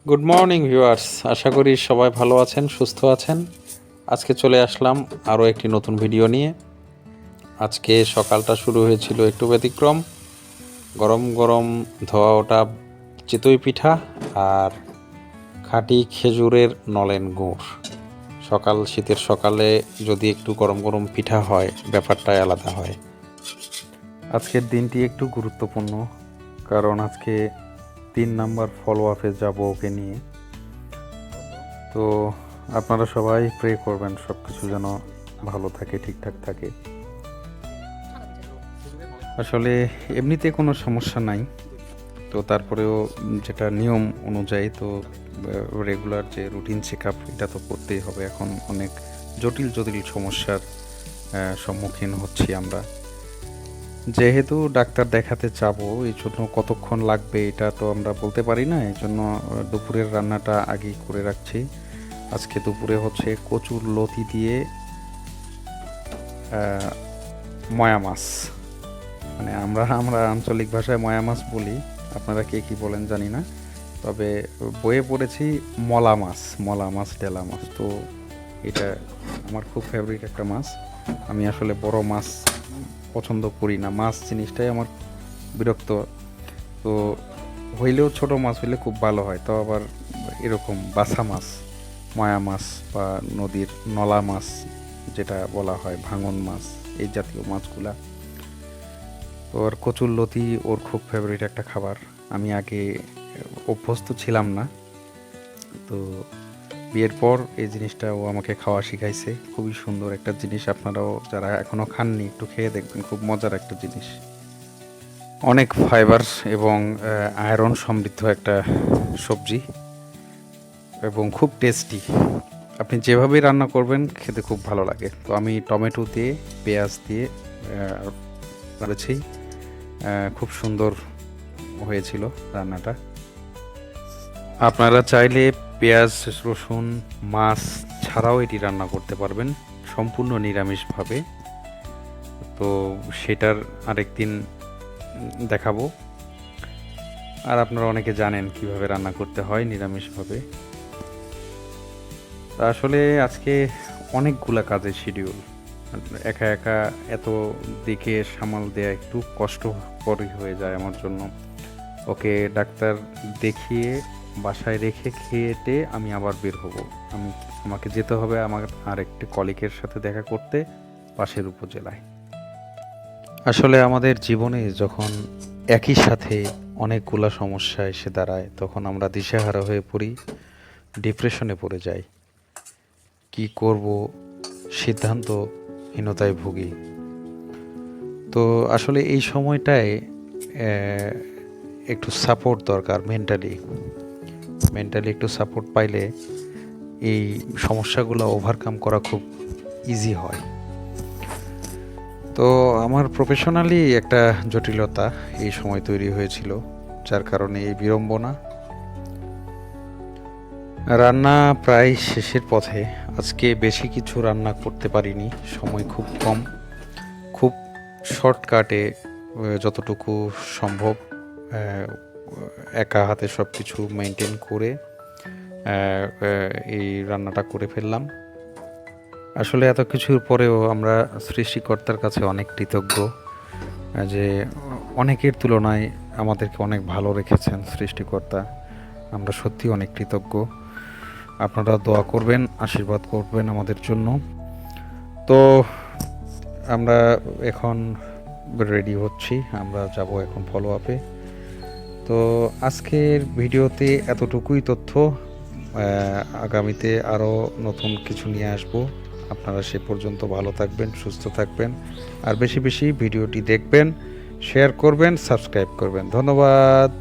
Good morning viewers, আশা করি সবাই ভালো আছেন, সুস্থ আছেন। আজকে চলে আসলাম আরও একটি নতুন ভিডিও নিয়ে। আজকে সকালটা শুরু হয়েছিল একটু ব্যতিক্রম। গরম গরম ধোয়া ওঠা চিতই পিঠা আর খাঁটি খেজুরের নলেন গুড়। শীতের সকালে যদি একটু গরম গরম পিঠা হয়, ব্যাপারটাই আলাদা হয়। আজকের দিনটি একটু গুরুত্বপূর্ণ, কারণ আজকে 3 নাম্বার ফলো আপে যাব ওকে নিয়ে। তো আপনারা সবাই প্রে করবেন সব কিছু যেন ভালো থাকে, ঠিকঠাক থাকে। আসলে এমনিতে কোনো সমস্যা নাই, তো তারপরেও যেটা নিয়ম অনুযায়ী তো রেগুলার যে রুটিন চেক আপ এটা তো করতেই হবে। এখন অনেক জটিল জটিল সমস্যার সম্মুখীন হচ্ছি আমরা। যেহেতু ডাক্তার দেখাতে যাবো, এই জন্য কতক্ষণ লাগবে এটা তো আমরা বলতে পারি না। এই জন্য দুপুরের রান্নাটা আগেই করে রাখছি। আজকে দুপুরে হচ্ছে কচুর লতি দিয়ে ময়া মাছ, মানে আমরা আমরা আঞ্চলিক ভাষায় ময়া মাছ বলি, আপনারা কে কী বলেন জানি না। তবে বইয়ে পড়েছি মলা মাছ ডেলা মাছ। তো এটা আমার খুব ফেভারিট একটা মাছ। আমি আসলে বড় মাছ পছন্দ করি না, মাছ জিনিসটাই আমার বিরক্ত। তো হইলেও ছোট মাছ হইলে খুব ভালো হয়। তো আবার এরকম বাছা মাছ, ময়া মাছ বা নদীর নলা মাছ যেটা বলা হয়, ভাঙন মাছ, এই জাতীয় মাছগুলা। তো ওর কচুরলতি ওর খুব ফেভারিট একটা খাবার। আমি আগে অভ্যস্ত ছিলাম না, তো বিয়ের পর এই জিনিসটা ও আমাকে খাওয়া শিখাইছে। খুবই সুন্দর একটা জিনিস, আপনারাও যারা এখনও খাননি একটু খেয়ে দেখবেন, খুব মজার একটা জিনিস। অনেক ফাইবার এবং আয়রন সমৃদ্ধ একটা সবজি এবং খুব টেস্টি। আপনি যেভাবেই রান্না করবেন খেতে খুব ভালো লাগে। তো আমি টমেটো দিয়ে পেঁয়াজ দিয়ে করেছি, খুব সুন্দর হয়েছিল রান্নাটা। আপনারা চাইলে পেঁয়াজ রসুন মাছ ছাড়াও এটি রান্না করতে পারবেন সম্পূর্ণ নিরামিষভাবে। তো সেটার আরেকদিন দেখাবো। আর আপনারা অনেকে জানেন কিভাবে রান্না করতে হয় নিরামিষভাবে। আসলে আজকে অনেকগুলা কাজের শিডিউল, একা একা এত দিকে সামাল দেয়া একটু কষ্টকরই হয়ে যায় আমার জন্য। ওকে ডাক্তার দেখিয়ে বাসায় রেখে খেয়েটে আমি আবার বের হব। আমাকে যেতে হবে আমার আরেকটি কলিগের সাথে দেখা করতে পাশের উপজেলায়। আসলে আমাদের জীবনে যখন একই সাথে অনেকগুলা সমস্যা এসে দাঁড়ায়, তখন আমরা দিশেহারা হয়ে পড়ি, ডিপ্রেশনে পড়ে যাই। কি করব সিদ্ধান্তহীনতায় ভুগি। তো আসলে এই সময়টায় একটু সাপোর্ট দরকার। মেন্টালি একটু সাপোর্ট পাইলে এই সমস্যাগুলো ওভারকাম করা খুব ইজি হয়। তো আমার প্রফেশনালি একটা জটিলতা এই সময় তৈরি হয়েছিল, যার কারণে এই বিড়ম্বনা। রান্না প্রায় শেষের পথে। আজকে বেশি কিছু রান্না করতে পারিনি, সময় খুব কম। খুব শর্টকাটে যতটুকু সম্ভব একা হাতে সব কিছু মেনটেন করে এই রান্নাটা করে ফেললাম। আসলে এত কিছুর পরেও আমরা সৃষ্টিকর্তার কাছে অনেক কৃতজ্ঞ যে অনেকের তুলনায় আমাদেরকে অনেক ভালো রেখেছেন সৃষ্টিকর্তা। আমরা সত্যি অনেক কৃতজ্ঞ। আপনারা দোয়া করবেন, আশীর্বাদ করবেন আমাদের জন্য। তো আমরা এখন রেডি হচ্ছি, আমরা যাব এখন ফলো আপে। তো আজকের ভিডিওতে এতটুকুই তথ্য। আগামীতে আরও নতুন কিছু নিয়ে আসব। আপনারা সে পর্যন্ত ভালো থাকবেন, সুস্থ থাকবেন, আর বেশি বেশি ভিডিওটি দেখবেন, শেয়ার করবেন, সাবস্ক্রাইব করবেন। ধন্যবাদ।